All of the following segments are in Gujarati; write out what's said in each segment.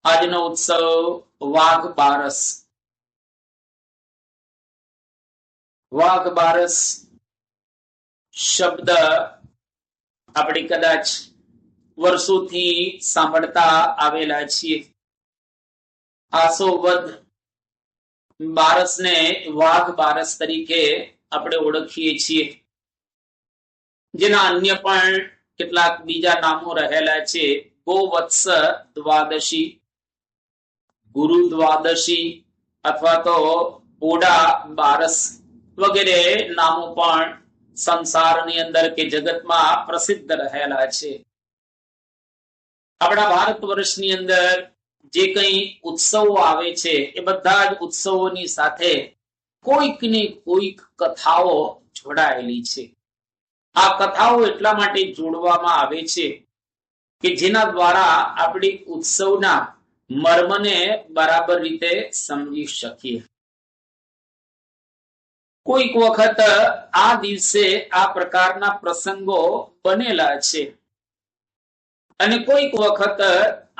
આજનો ઉત્સવ વાઘ બારસ. વાઘ બારસ શબ્દ આપણે કદાચ વર્ષોથી સાંભળતા આવેલા છીએ. આસો વદ બારસને વાઘ બારસ તરીકે આપણે ઓળખીએ છીએ, જેના અન્ય પણ કેટલાક બીજા નામો રહેલા છે. ગોવત્સ દ્વાદશી, ગુરુ દ્વાદશી અથવા તો પોડા બારસ વગેરે નામો પણ સંસારની અંદર કે જગતમાં પ્રસિદ્ધ રહેલા છે. આપણા ભારત વર્ષની અંદર જે કઈ ઉત્સવો આવે છે એ બધા જ ઉત્સવોની સાથે કોઈક ને કોઈક કથાઓ જોડાયેલી છે. આ કથાઓ એટલા માટે જોડવામાં આવે છે કે જેના દ્વારા આપણી ઉત્સવના મર્મને બરાબર રીતે સમજી શકીએ. કોઈક વખત આ દિવસે આ પ્રકારના પ્રસંગો બનેલા છે અને કોઈક વખત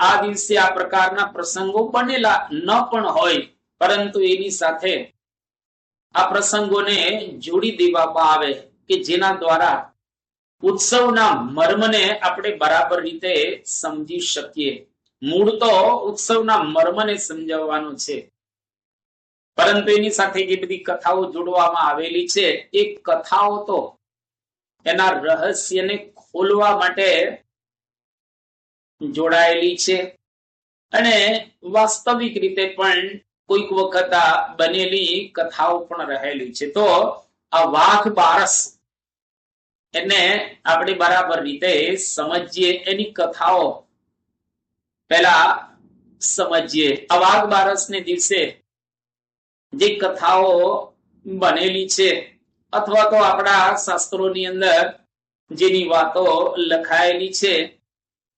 આ દિવસે આ પ્રકારના પ્રસંગો બનેલા ન પણ હોય, પરંતુ એની સાથે આ પ્રસંગોને જોડી દેવામાં આવે કે જેના દ્વારા ઉત્સવના મર્મને આપણે બરાબર રીતે સમજી શકીએ. મૂળ તો ઉત્સવના મર્મને સમજાવવાનું છે, પરંતુ એની સાથે જે બધી કથાઓ જોડવામાં આવેલી છે એ કથાઓ તો એના રહસ્યને ખોલવા માટે જોડાયેલી છે અને વાસ્તવિક રીતે પણ કોઈક વખત બનેલી કથાઓ પણ રહેલી છે. તો આ વાઘ બારસ એને આપણે બરાબર રીતે સમજીએ, એની કથાઓ પહેલા સમજીએ. આ વાઘ બારસને દિવસે જે કથાઓ બનેલી છે અથવા તો આપણા શાસ્ત્રોની અંદર જેની વાતો લખાયેલી છે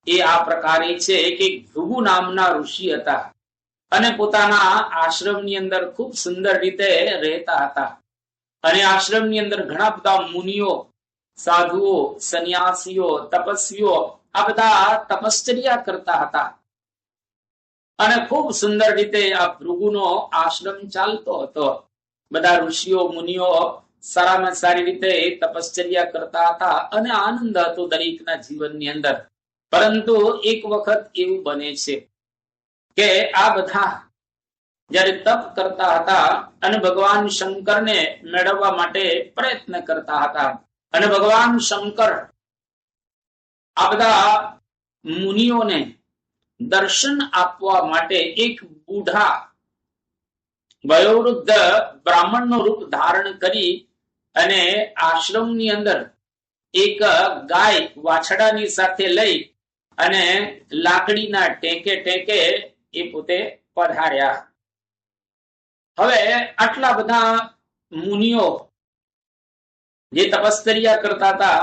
એ આ પ્રકારે છે કે ભૃગુ નામના ઋષિ હતા અને પોતાના આશ્રમની અંદર ખૂબ સુંદર રીતે રહેતા હતા. અને આશ્રમની અંદર ઘણા બધા મુનિઓ, સાધુઓ, સંન્યાસીઓ, તપસ્વીઓ આ બધા તપશ્ચર્યા કરતા હતા અને ખૂબ સુંદર રીતે આ ભૃગુનો આશ્રમ ચાલતો હતો. બધા ઋષિઓ મુનિઓ સારામાં સારી રીતે તપશ્ચર્યા કરતા હતા અને આનંદ હતો દરેકના જીવનની અંદર. પરંતુ એક વખત એવું બને છે કે આ બધા જ્યારે તપ કરતા હતા અને ભગવાન શંકરને મેળવવા માટે પ્રયત્ન કરતા હતા અને ભગવાન શંકર આ બધા મુનિઓને દર્શન આપવા માટે એક બુઢા વયોવૃદ્ધ બ્રાહ્મણનું રૂપ ધારણ કરી અને આશ્રમની અંદર એક ગાય વાછડાની સાથે લઈ અને લાકડીના ટેકે ટેકે એ પોતે પધાર્યા. હવે આટલા બધા મુનિઓ જે તપશ્ચર્યા કરતા હતા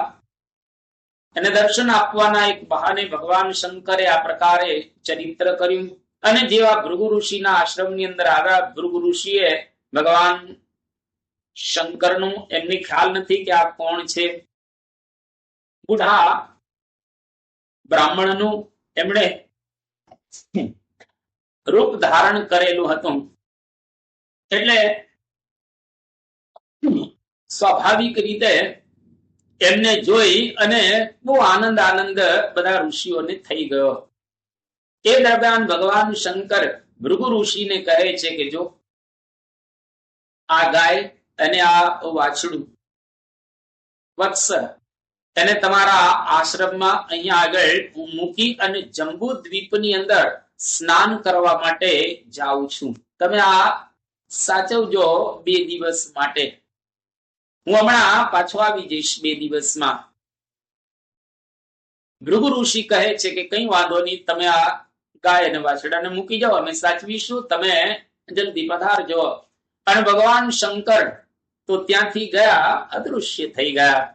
અને દર્શન આપવાના એક બહાને ભગવાન શંકરે આ પ્રકારે ચરિત્ર કર્યું અને જેવા ભૃગુ ઋષિના આશ્રમની અંદર આવ્યા, ભૃગુ ઋષિએ ભગવાન શંકરનું એમને ખ્યાલ નથી કે આ કોણ છે. બુઢા બ્રાહ્મણનું એમણે રૂપ ધારણ કરેલું હતું એટલે સ્વાભાવિક રીતે એમને જોઈ અને બહુ આનંદ બધા ઋષિઓને થઈ ગયો. એ દરમિયાન ભગવાન શંકર ભૃગુ ઋષિને કહે છે કે જો આ ગાય અને આ વાછડું વત્સ એને તમારા આશ્રમમાં અહીંયા આગળ હું મૂકી અને જંબુ દ્વીપની અંદર સ્નાન કરવા માટે જાઉં છું. તમે આ સાચવજો 2 દિવસ માટે. હું હમણાં પાછો આવી જઈશ 2 દિવસમાં. ભૃગુ ઋષિ કહે છે કે કઈ વાંધો નહીં, તમે આ ગાય અને વાછડાને મૂકી જાઓ, અમે સાચવીશું, તમે જલ્દી પધારજો. અને ભગવાન શંકર તો ત્યાંથી ગયા, અદૃશ્ય થઈ ગયા.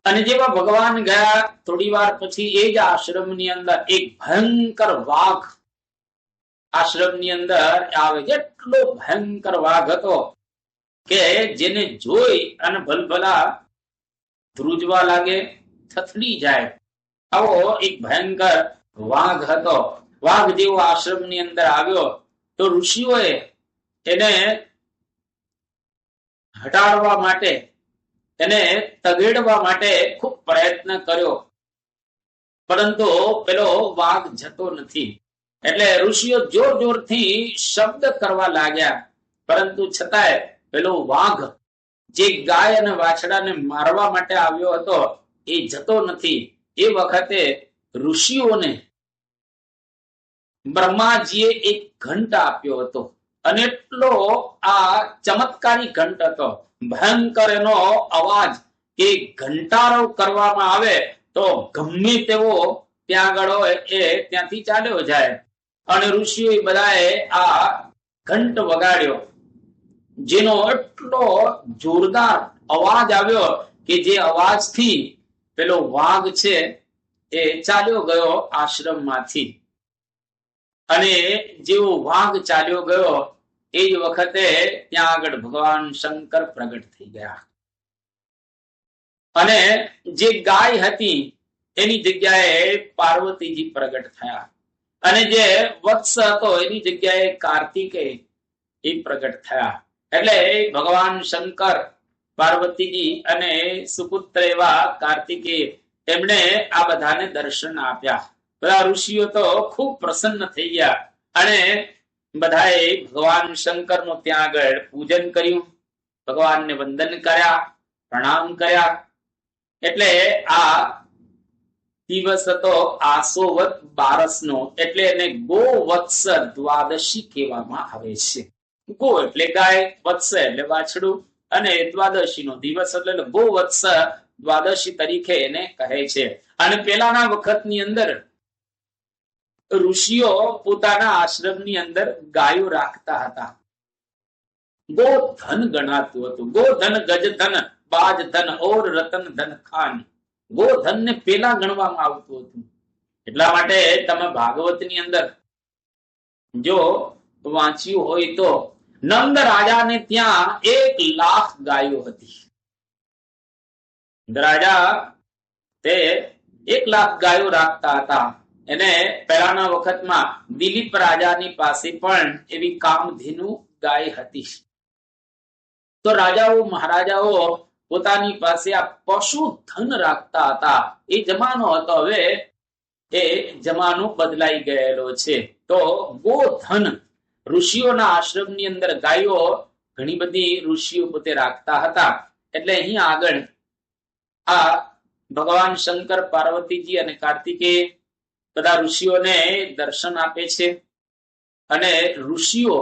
અને જેવા ભગવાન ગયા થોડી વાર પછી એ જ આશ્રમની અંદર એક ભયંકર વાઘ આશ્રમની અંદર આવે. એટલો ભયંકર વાઘ હતો કે જેને જોઈ અને ભલભલા ધ્રુજવા લાગે, થથડી જાય. આવો એક ભયંકર વાઘ હતો વાઘ જેવો આશ્રમની અંદર આવ્યો તો ઋષિઓએ એને હટાડવા માટે, એને તગેડવા માટે ખૂબ પ્રયત્ન કર્યો, પરંતુ પેલો વાઘ જતો નથી. એટલે ઋષિઓ જોર જોરથી શબ્દ કરવા લાગ્યા, પરંતુ છતાંય પેલો વાઘ જે ગાય અને વાછડાને મારવા માટે આવ્યો હતો એ જતો નથી. એ વખતે ઋષિઓને બ્રહ્માજીએ એક ઘંટ આપ્યો હતો, અને એટલો આ ચમત્કારી ઘંટ હતો, ભયંકર એનો અવાજ, કે ઘંટારો કરવામાં આવે તો ગમે તેવો ત્યાં આગળ હોય એ ત્યાંથી ચાલ્યો જાય. અને ઋષિઓ બધાએ આ ઘંટ વગાડ્યો, જેનો એટલો જોરદાર અવાજ આવ્યો કે જે અવાજથી પેલો વાઘ છે એ ચાલ્યો ગયો આશ્રમમાંથી. અને જેવો વાઘ ચાલ્યો ગયો એ જ વખતે ત્યાં આગળ ભગવાન શંકર પ્રગટ થઈ ગયા, અને જે ગાય હતી એની જગ્યાએ પાર્વતીજી પ્રગટ થયા, અને જે વત્સ હતો એની જગ્યાએ કાર્તિકેય એ પ્રગટ થયા. એટલે ભગવાન શંકર, પાર્વતીજી અને સુપુત્ર એવા કાર્તિકેય એમણે આ બધાને દર્શન આપ્યા. બધા ઋષિઓ તો ખૂબ પ્રસન્ન થઈ ગયા, અને બધાએ ભગવાન શંકરનું ત્યાં આગળ પૂજન કર્યું, ભગવાનને વંદન કર્યા, પ્રણામ કર્યા. એટલે આ દિવસ હતો આસોવત બારસનો, એટલે એને ગોવત્સ દ્વાદશી કહેવામાં આવે છે. ગો એટલે ગાય, વત્સ એટલે વાછડું, અને દ્વાદશી નો દિવસ એટલે ગોવત્સ દ્વાદશી તરીકે એને કહે છે. અને પેલાના વખતની અંદર ઋષિઓ પોતાના આશ્રમની અંદર ગાયો રાખતા હતા. ગોધન ગણાતું હતું. ગોધન, ગજધન, બાજધન ઓર રતન ધન ખાન. ગોધન ને પેલા ગણવામાં આવતું હતું. એટલા માટે તમે ભાગવતની અંદર જો વાંચ્યું હોય તો નંદ રાજાને ત્યાં 1,00,000 ગાયો હતી. રાજા તે 1,00,000 ગાયો રાખતા હતા. એને પહેલાના વખતમાં દિલીપ રાજાની પાસે પણ એવી કામધેનુ ગાય હતી. તો રાજાઓ મહારાજાઓ પોતાની પાસે આ પશુ ધન રાખતા હતા. એ જમાનો હતો, હવે એ જમાનો બદલાઈ ગયેલો છે. તો ગોધન, ઋષિઓના આશ્રમની અંદર ગાયો ઘણી બધી ઋષિઓ પોતે રાખતા હતા. એટલે અહીં આગળ આ ભગવાન શંકર, પાર્વતીજી અને કાર્તિકેય બધા ઋષિઓને દર્શન આપે છે. અને ઋષિઓ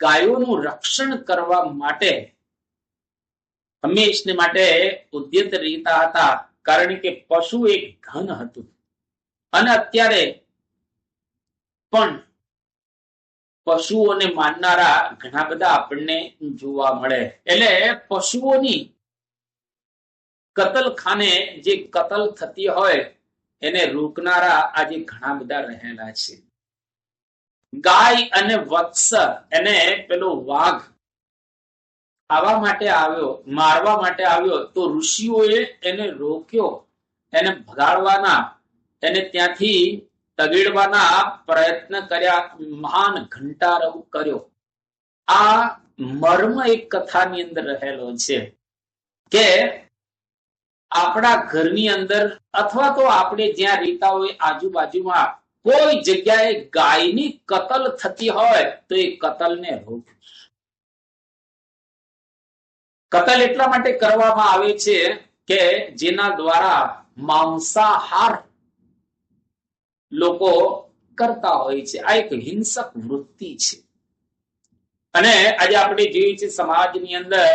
ગાયોનું રક્ષણ કરવા માટે હંમેશને માટે ઉદ્યત રહેતા હતા, કારણ કે પશુ એક ધન હતું. અને અત્યારે પણ પશુઓને માનનારા ઘણા બધા આપણને જોવા મળે. એટલે પશુઓની કતલખાને જે કતલ થતી હોય એને રોકનારા આજે ઘણા બધા રહેલા છે. ગાય અને વત્સ એને પેલો વાઘ ખાવા માટે આવ્યો, મારવા માટે આવ્યો, તો ઋષિઓએ એને રોક્યો, એને ભગાડવાના, એને ત્યાંથી તગેડવાના પ્રયત્ન કર્યા, મહાન ઘંટારવ કર્યો. આ મર્મ એક કથાની અંદર રહેલો છે કે આપણા ઘરની અંદર અથવા તો આપણે જ્યાં રહેતા હોય આજુબાજુમાં કોઈ જગ્યાએ ગાયની કતલ થતી હોય તો એ કતલને રોકવી. કતલ એટલા માટે કરવામાં આવે છે કે જેના દ્વારા માંસાહાર લોકો કરતા હોય છે. આ એક હિંસક વૃત્તિ છે. અને આજે આપણે જોઈએ છીએ સમાજની અંદર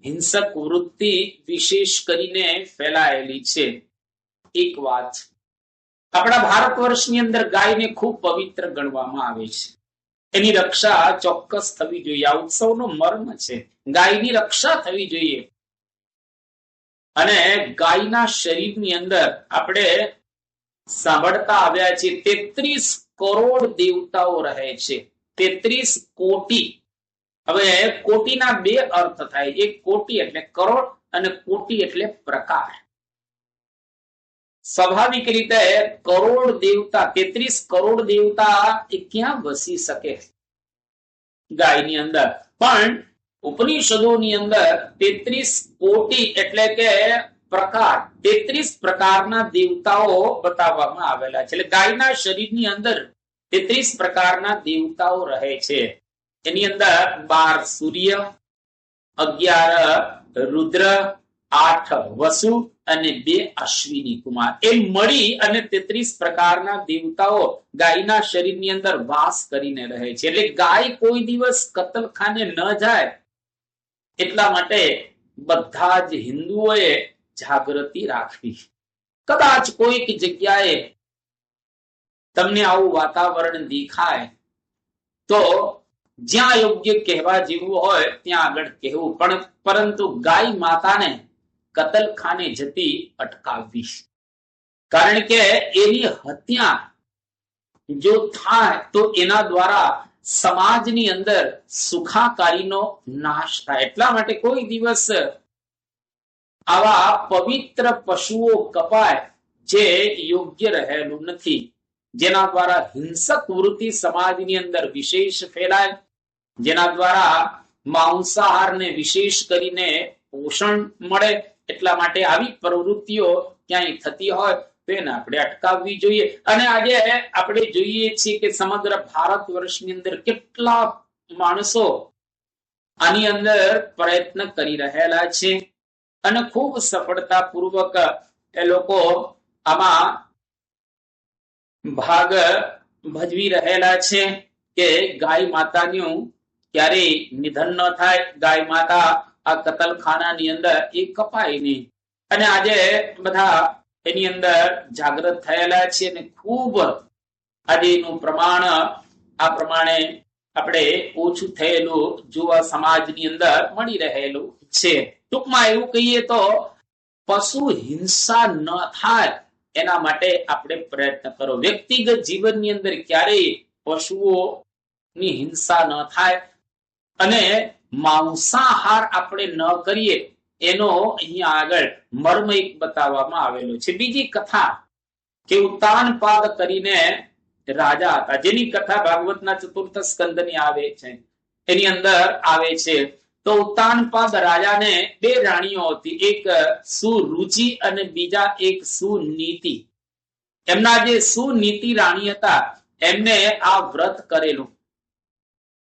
હિંસક વૃત્તિ વિશેષ કરીને ફેલાયેલી છે. એક વાત, આપણા ભારત વર્ષની અંદર ગાયને ખૂબ પવિત્ર ગણવામાં આવે છે. એની રક્ષા ચોક્કસ થવી જોઈએ. આ ઉત્સવનો મર્મ છે. ગાયની રક્ષા થવી જોઈએ. અને ગાયના શરીરની અંદર આપણે સાંભળતા આવ્યા છે 33 કરોડ દેવતાઓ રહે છે. 33 કોટી. હવે કોટીના બે અર્થ થાય. એક કોટી એટલે કરોડ, અને કોટી એટલે પ્રકાર. સ્વાભાવિક રીતે કરોડ દેવતા 33 કરોડ દેવતા એ ક્યાં વસી શકે ગાયની અંદર? પણ ઉપનિષદોની અંદર 33 કોટી એટલે કે પ્રકાર 33 પ્રકારના દેવતાઓ બતાવવામાં આવેલા છે. એટલે ગાયના શરીરની અંદર 33 પ્રકારના દેવતાઓ રહે છે. એની અંદર 12 સૂર્ય, 11 રુદ્ર, 8 વસુ અને 2 અશ્વિની કુમાર. એ મળી અને 33 પ્રકારના દેવતાઓ ગાયના શરીરની અંદર વાસ કરીને રહે છે. એટલે ગાય કોઈ દિવસ કતલખાને ન જાય એટલા માટે બધા જ હિન્દુઓએ જાગૃતિ રાખવી. કદાચ કોઈક જગ્યાએ તમને આવું વાતાવરણ દેખાય તો જ્યાં યોગ્ય કહેવા જેવું હોય ત્યાં આગળ કહેવું, પણ પરંતુ ગાય માતાને કતલખાને જતી અટકાવવી. કારણ કે એની હત્યા જો થાય તો એના દ્વારા સમાજની અંદર સુખાકારીનો નાશ થાય. એટલા માટે કોઈ દિવસ આવા પવિત્ર પશુઓ કપાય જે યોગ્ય રહેલું નથી, જેના દ્વારા હિંસક વૃત્તિ સમાજની અંદર વિશેષ ફેલાય, જેના દ્વારા માંસાહારને વિશેષ કરીને પોષણ મળે. એટલા માટે આવી પ્રવૃત્તિઓ ક્યાંય થતી હોય તો એને આપણે અટકાવવી જોઈએ. અને આજે આપણે જોઈએ છીએ કે સમગ્ર ભારત વર્ષની અંદર કેટલા માણસો આની અંદર પ્રયત્ન કરી રહેલા છે અને ખૂબ સફળતાપૂર્વક એ લોકો આમાં ભાગ ભજવી રહેલા છે કે ગાય માતાનું ક્યારેય નિધન ન થાય, ગાય માતા આ કતલખાનાની અંદર એ કપાય નહીં. અને આજે બધા એની અંદર જાગૃત થયેલા છે અને ખૂબ આજે એનું પ્રમાણ આ પ્રમાણે આપણે ઓછું થયેલું જોવા સમાજની અંદર મળી રહેલું છે. ટૂંકમાં એવું કહીએ તો પશુ હિંસા ન થાય એના માટે આપણે પ્રયત્ન કરો. વ્યક્તિગત જીવનની અંદર ક્યારેય પશુઓની હિંસા ન થાય અને માંસાહાર આપણે ન કરીએ એનો અહીંયા આગળ મર્મ એક બતાવવામાં આવેલો છે. બીજી કથા કે ઉત્તાનપાદ કરીને રાજા હતા, જેની કથા ભાગવતના ચતુર્થ સ્કંદની આવે છે, એની અંદર આવે છે. તો ઉત્તાનપાદ રાજાને 2 રાણીઓ હતી, એક સુરુચિ અને બીજા એક સુનીતિ. એમના જે સુનીતિ રાણી હતા એમને આ વ્રત કરેલું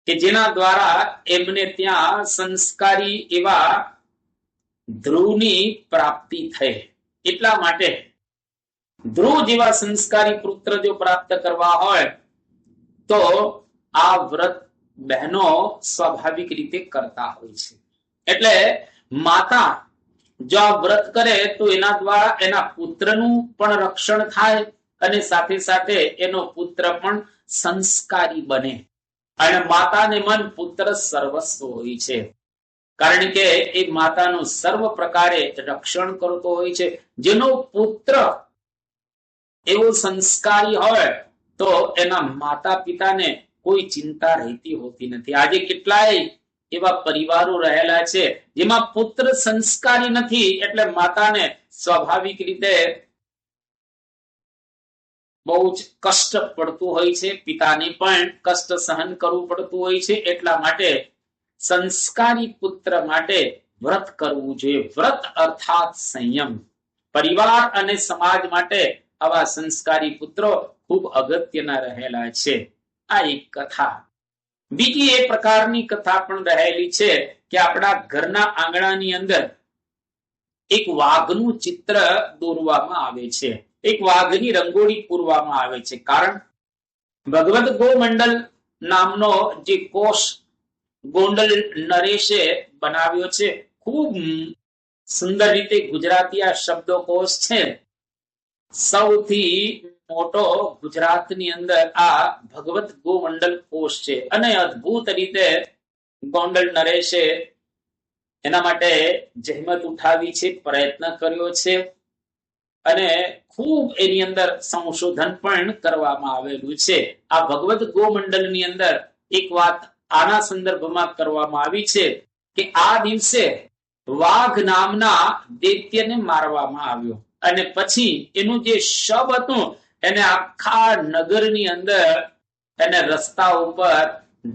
કે જેના દ્વારા એમને ત્યાં સંસ્કારી એવા ધ્રુવની પ્રાપ્તિ થઈ. એટલા માટે ધ્રુવ જેવા સંસ્કારી પુત્ર જો પ્રાપ્ત કરવા હોય તો આ વ્રત બહેનો સ્વાભાવિક રીતે કરતા હોય છે. એટલે માતા જો આ વ્રત કરે તો એના દ્વારા એના પુત્રનું પણ રક્ષણ થાય અને સાથે સાથે એનો પુત્ર પણ સંસ્કારી બને. અને માતાને મન પુત્ર સર્વસ્વ હોય છે, કારણ કે એ માતાનું સર્વ પ્રકારે રક્ષણ કરતો હોય છે. જેનો પુત્ર એવો સંસ્કારી હોય તો એના માતા પિતાને કોઈ ચિંતા રહેતી હોતી નથી. આજે કેટલાય એવા પરિવારો રહેલા છે જેમાં પુત્ર સંસ્કારી નથી, એટલે માતાને સ્વાભાવિક રીતે બહુ જ કષ્ટ પડતું હોય છે, પિતાને પણ કષ્ટ સહન કરવું પડતું હોય છે. એટલા માટે સંસ્કારી પુત્ર માટે વ્રત કરવું જોઈએ. વ્રત અર્થાત સંયમ. પરિવાર અને સમાજ માટે આવા સંસ્કારી પુત્રો ખૂબ અગત્યના રહેલા છે. આ એક કથા. બીજી એ પ્રકારની કથા પણ રહેલી છે કે આપણા ઘરના આંગણાની અંદર એક વાઘનું ચિત્ર દોરવામાં આવે છે, એક વાઘની રંગોળી પૂરવામાં આવે છે. કારણ ભગવદ ગોમંડલ નામનો જે કોષ ગોંડલ નરેશે બનાવ્યો છે, ખૂબ સુંદર રીતે ગુજરાતી આ શબ્દકોશ છે. સૌથી મોટો ગુજરાતની અંદર આ ભગવત ગોમંડલ કોષ છે અને અદ્ભુત રીતે ગોંડલ નરેશે એના માટે જહેમત ઉઠાવી છે, પ્રયત્ન કર્યો છે અને ખૂબ એની અંદર સંશોધન પણ કરવામાં આવેલું છે. આ ભગવત ગોમંડલની અંદર એક વાત આના સંદર્ભમાં કરવામાં આવી છે કે આ દિવસે વાઘ નામના દૈત્યને મારવામાં આવ્યો. અને પછી એનું જે શબ હતું એને આખા નગરની અંદર એને રસ્તા ઉપર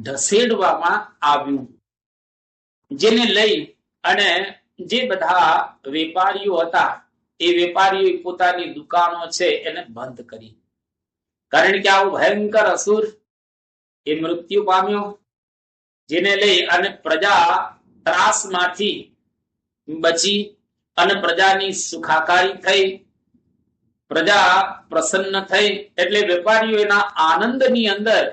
ઢસેડવામાં આવ્યું, જેને લઈ અને જે બધા વેપારીઓ હતા એ વેપારીઓ પોતાની દુકાનો છે એને બંધ કરી, કારણ કે આવું ભયંકર અસુર એ મૃત્યુ પામ્યો, જેને લઈ અને પ્રજા ત્રાસમાંથી બચી અને પ્રજાની સુખાકારી થઈ, પ્રજા પ્રસન્ન થઈ. એટલે વેપારીઓ એના આનંદની અંદર,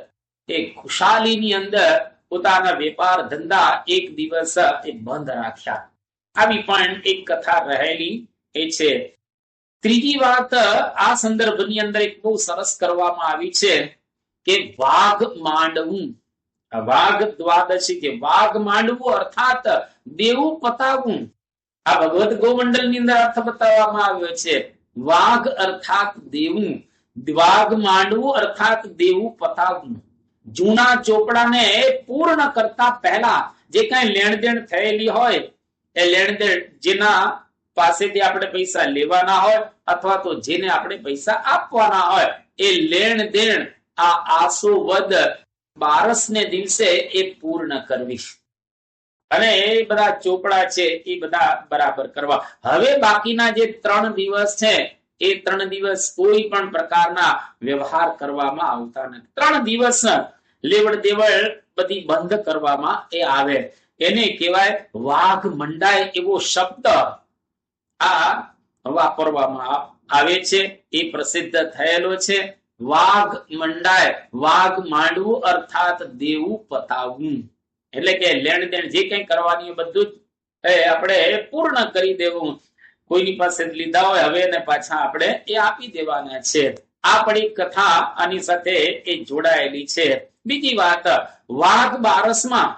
એ ખુશાલીની અંદર પોતાના વેપાર ધંધા એક દિવસ એ બંધ રાખ્યા. આવી પણ એક કથા રહેલી એ છે. ત્રીજી વાત આ સંદર્ભની અંદર એક બહુ સરસ કરવામાં આવી છે કે વાઘ માંડવું, વાઘ દ્વાદશી કે વાઘ માંડવું અર્થાત દેવું પતાવવું. આ ભગવત ગોમંડલ ની અંદર અર્થ બતાવવામાં આવ્યો છે. વાઘ અર્થાત દેવું, વાઘ માંડવું અર્થાત દેવું પતાવવું. જૂના ચોપડાને પૂર્ણ કરતા પહેલા જે કઈ લેણ દેણ થયેલી હોય એ લેણ દેણ, જેના પાસેથી આપણે પૈસા લેવાના હોય અથવા તો જેને આપણે પૈસા આપવાના હોય, એ લેણ દેણ આ આસો વદ 12 ને દિવસે એ પૂર્ણ કરવી અને એ બધા ચોપડા છે એ બધા બરાબર કરવા. હવે બાકીના જે 3 દિવસ છે એ 3 દિવસ કોઈ પણ પ્રકારના વ્યવહાર કરવામાં આવતા નથી. 3 દિવસ લેવડ દેવડ બધી બંધ કરવામાં એ આવે. એને કહેવાય વાઘ મંડાય એવો શબ્દ આ વાપરવામાં આવે છે, એ પ્રસિદ્ધ થયેલો છે. વાઘ મંડાય, વાઘ માંડવું અર્થાત દેવું પતાવવું, એટલે કે લેણ દેણ જે કઈ કરવાની બધું જ આપણે પૂર્ણ કરી દેવું. કોઈની પાસે લીધા હોય હવે ને પાછા આપણે એ આપી દેવાના છે. આ પણ એક કથા આની સાથે એ જોડાયેલી છે. બીજી વાત, વાઘ બારસમાં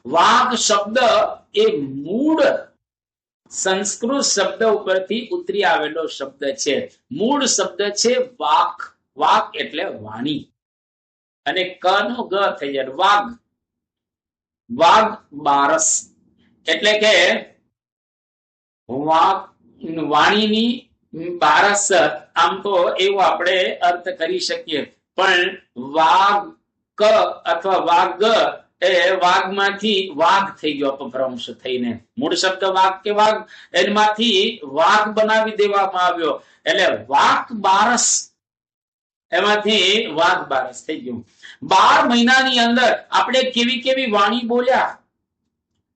વાઘ શબ્દ એ મૂળ સંસ્કૃત શબ્દ ઉપરથી ઉતરી આવેલો શબ્દ છે. મૂળ શબ્દ છે વાક. વાક એટલે વાણી અને ક નો ગ થઈ જાય વાઘ. વાઘ બારસ એટલે કે વાણીની બારસ. આમ તો એવો આપણે અર્થ કરી શકીએ, પણ વાઘ ક અથવા વાઘ એ વાઘમાંથી વાઘ થઈ ગયો અપભ્રંશ થઈને. મૂળ શબ્દ વાઘ કે વાઘ, એમાંથી વાઘ બનાવી દેવામાં આવ્યો એટલે વાઘ બારસ, એમાંથી વાઘ બારસ થઈ ગયું. 12 મહિનાની અંદર આપણે કેવી કેવી વાણી બોલ્યા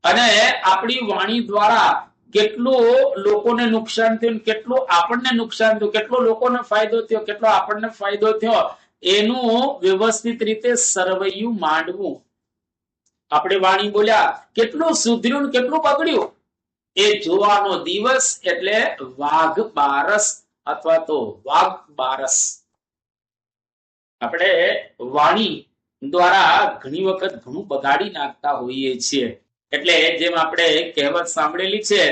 અને આપણી વાણી દ્વારા કેટલું લોકોને નુકસાન થયું, કેટલું આપણને નુકસાન થયું, કેટલો લોકોને ફાયદો થયો, કેટલો આપણને ફાયદો થયો, એનું વ્યવસ્થિત રીતે સરવૈયું માંડવું. આપણે વાણી બોલ્યા, કેટલું સુધર્યું કેટલું બગડ્યું એ જોવાનો દિવસ એટલે વાઘ બારસ અથવા તો વાઘ બારસ. આપણે વાણી દ્વારા ઘણી વખત ઘણું બગાડી નાખતા હોઈએ છીએ. એટલે જેમ આપણે કહેવત સાંભળેલી છે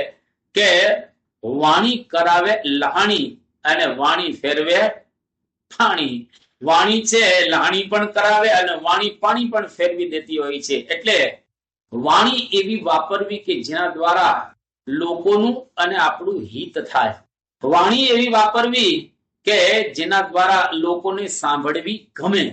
કે વાણી કરાવે લહાણી અને વાણી ફેરવે પાણી. વાણી છે લહાણી પણ કરાવે અને વાણી પાણી પણ ફેરવી દેતી હોય છે. એટલે વાણી એવી વાપરવી કે જેના દ્વારા લોકોનું અને આપણું હિત થાય. વાણી એવી વાપરવી કે જેના દ્વારા લોકોને સાંભળવી ગમે.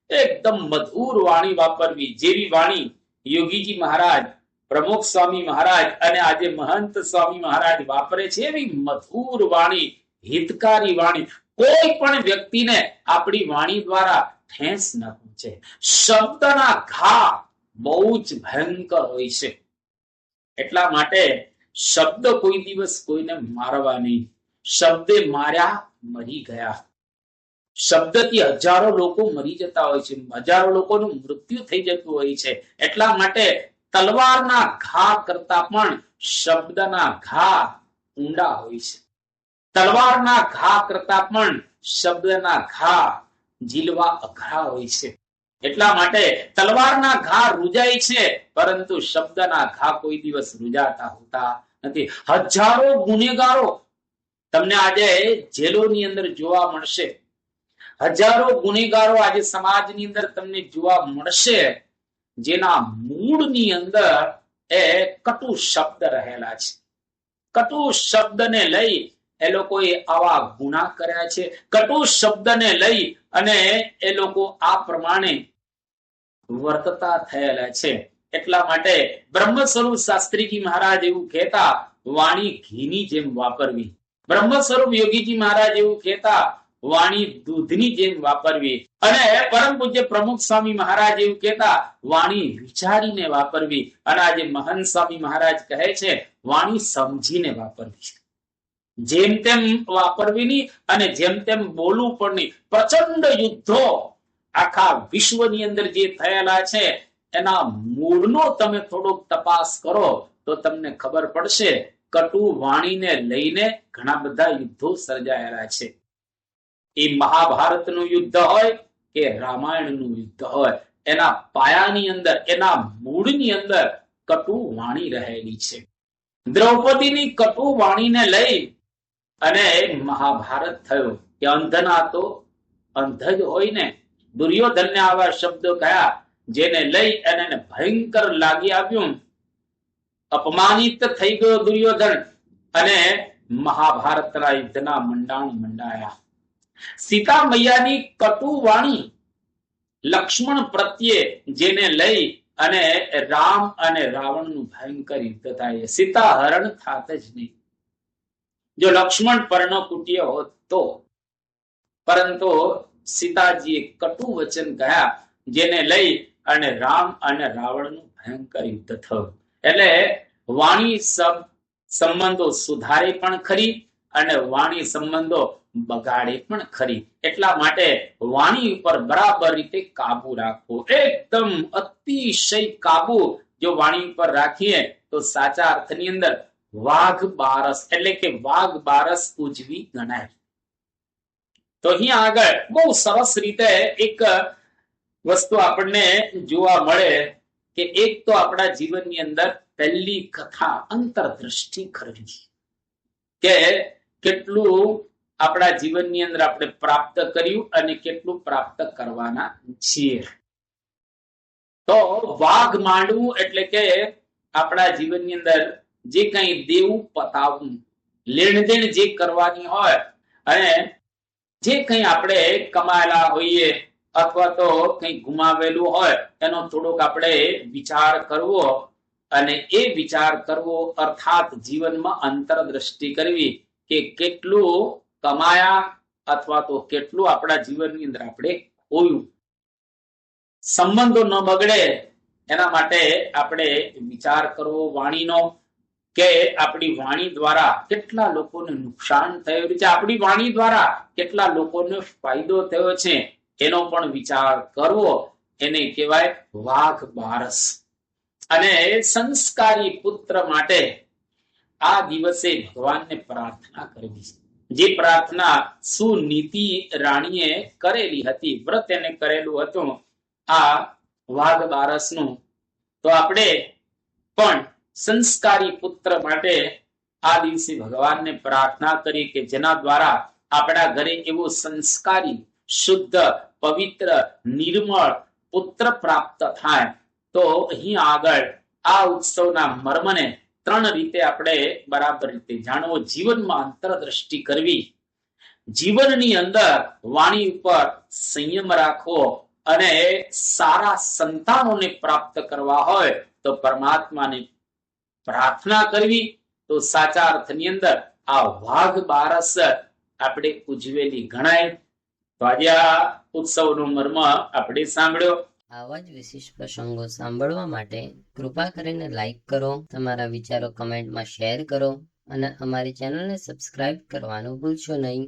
એકદમ મધુર વાણી વાપરવી, જેવી વાણી યોગીજી મહારાજ, પ્રમુખ સ્વામી મહારાજ અને આજે મહંત સ્વામી મહારાજ વાપરે છે, એવી મધુર વાણી, હિતકારી વાણી. કોઈ પણ વ્યક્તિને આપણી વાણી દ્વારા ઠેસ ન પહોંચે. શબ્દના ઘા બહુ જ ભયંકર હોય છે. એટલા માટે શબ્દ કોઈ દિવસ કોઈને મારવા નહીં. શબ્દે માર્યા મરી ગયા. શબ્દથી હજારો લોકો મરી જતા હોય છે, હજારો લોકોનું મૃત્યુ થઈ જતું હોય છે. એટલા માટે તલવારના ઘા કરતા પણ શબ્દના ઘા ઊંડા હોય છે. તલવારના ઘા કરતા પણ શબ્દના ઘા ઝીલવા અઘરા હોય છે. એટલા માટે તલવારના ઘા રૂજાય છે, પરંતુ શબ્દના ઘા કોઈ દિવસ રૂજાતા હોતા નથી. હજારો ગુનેગારો તમને આજે જેલોની અંદર જોવા મળશે. હજારો ગુનેગારો આજે સમાજની અંદર તમને જોવા મળશે, જેના મૂળની અંદર એ કટુ શબ્દ રહેલા છે. કટુ શબ્દને લઈ એ લોકોએ આવા ગુના કર્યા છે, કટુ શબ્દને લઈ અને એ લોકો આ પ્રમાણે વર્તતા થયેલા છે. એટલા માટે બ્રહ્મ સ્વરૂપ શાસ્ત્રીજી મહારાજ એવું કહેતા, વાણી ઘીની જેમ વાપરવી. બ્રહ્મ સ્વરૂપ યોગીજી મહારાજ એવું કહેતા, વાણી દૂધની જેમ વાપરવી. અને પરમ પૂજ્ય પ્રમુખ સ્વામી મહારાજ એવું કહેતા, વાણી વિચારીને વાપરવી. અને આજે મહંત સ્વામી મહારાજ કહે છે, વાણી સમજીને વાપરવી. જેમ તેમ વાપરવી નહીં અને જેમ તેમ બોલવું પણ નહીં. પ્રચંડ યુદ્ધો આખા વિશ્વની અંદર જે થયેલા છે એના મૂળનો તમે થોડોક તપાસ કરો તો તમને ખબર પડશે. કટુ વાણીને લઈને ઘણા બધા યુદ્ધો સર્જાયેલા છે. એ મહાભારતનું યુદ્ધ હોય કે રામાયણનું યુદ્ધ હોય, એના પાયાની અંદર, એના મૂળની અંદર કટુ વાણી રહેલી છે. દ્રૌપદીની કટુ વાણીને લઈ અને મહાભારત થયો. કે અંધના તો અંધ જ હોય ને. દુર્યોધનને આવા શબ્દો કયા જેને લઈ એને ભયંકર લાગી આવ્યું. અપમાનિત થઈ ગયો દુર્યોધન અને મહાભારતના યુદ્ધના મંડાણ મંડાયા. સીતા મૈયાની કટુ વાણી લક્ષ્મણ પ્રત્યે જેને લઈ અને રામ અને રાવણનું ભયંકર યુદ્ધ થાય. સીતા હરણ થાત જ નહીં. જો લક્ષ્મણ પર્ણકુટીય હોત તો, પરંતુ સીતાજીએ કટુ વચન કહ્યા જેને લઈ અને રામ અને રાવણનું ભયંકર યુદ્ધ થયું. એટલે વાણી સંબંધો સુધારે પણ ખરી અને વાણી સંબંધો બગાડે પણ ખરી. એટલા માટે વાણી ઉપર બરાબર રીતે કાબુ રાખવો, એકદમ અતિશય કાબુ જો વાણી ઉપર રાખીએ તો સાચા અર્થની અંદર વાઘ બારસ એટલે કે વાઘ બારસ ઉજવી ગણાય. તો અહીંયા આગળ બહુ સરસ રીતે એક વસ્તુ આપણને જોવા મળે કે એક તો આપણા જીવનની અંદર પહેલી કથા અંતરદ્રષ્ટિ કરવી કે કેટલું આપણા જીવનની અંદર આપણે પ્રાપ્ત કર્યું અને કેટલું પ્રાપ્ત કરવાના છીએ. તો વાઘ માંડવું એટલે કે આપણા જીવનની અંદર જે કંઈ દેવું પતાવવું, લેણદેણ જે કરવાની હોય અને જે કંઈ આપણે કમાયેલા હોઈએ અથવા તો કંઈ ગુમાવેલું હોય એનો થોડોક આપણે વિચાર કરવો અને એ વિચાર કરવો અર્થાત જીવનમાં અંતરદ્રષ્ટિ કરવી કે કેટલું કમાયા અથવા તો કેટલું આપણા જીવનની અંદર આપણે ખોયું. સંબંધો ન બગડે એના માટે આપણે વિચાર કરવો વાણીનો કે આપણી વાણી દ્વારા કેટલા લોકોને નુકસાન થયું છે, આપણી વાણી દ્વારા કેટલા લોકોને ફાયદો થયો છે એનો પણ વિચાર કરવો. એને કહેવાય વાઘ બારસ. અને સંસ્કારી પુત્ર માટે આ દિવસે ભગવાનને પ્રાર્થના કરવી. જે પ્રાર્થના સુનીતિ રાણીએ કરેલી હતી, વ્રત એને કરેલું હતું આ વાઘ બારસનું. તો આપણે પણ સંસ્કારી પુત્ર માટે આ દિવસે ભગવાનને પ્રાર્થના કરી કે જેના દ્વારા આપણા ઘરે એવો સંસ્કારી, શુદ્ધ, પવિત્ર, નિર્મળ પુત્ર પ્રાપ્ત થાય. તો અહીં આગળ આ ઉત્સવના મર્મને 3 રીતે આપણે બરાબર રીતે જાણવો. જીવનમાં અંતરદ્રષ્ટિ કરવી, જીવનની અંદર વાણી ઉપર સંયમ રાખવો અને સારા સંતાનોને પ્રાપ્ત કરવા હોય તો પરમાત્માને પ્રાર્થના કરવી. તો સાચા અર્થની અંદર આ વાઘ બારસ આપણે ઉજવેલી ગણાય. તો આજે આ ઉત્સવનો મર્મ આપણે સાંભળ્યો. આવા જ વિશેષ પ્રસંગો સાંભળવા માટે કૃપા કરીને લાઈક કરો, તમારા વિચારો કમેન્ટમાં શેર કરો અને અમારી ચેનલને સબસ્ક્રાઇબ કરવાનું ભૂલશો નહીં.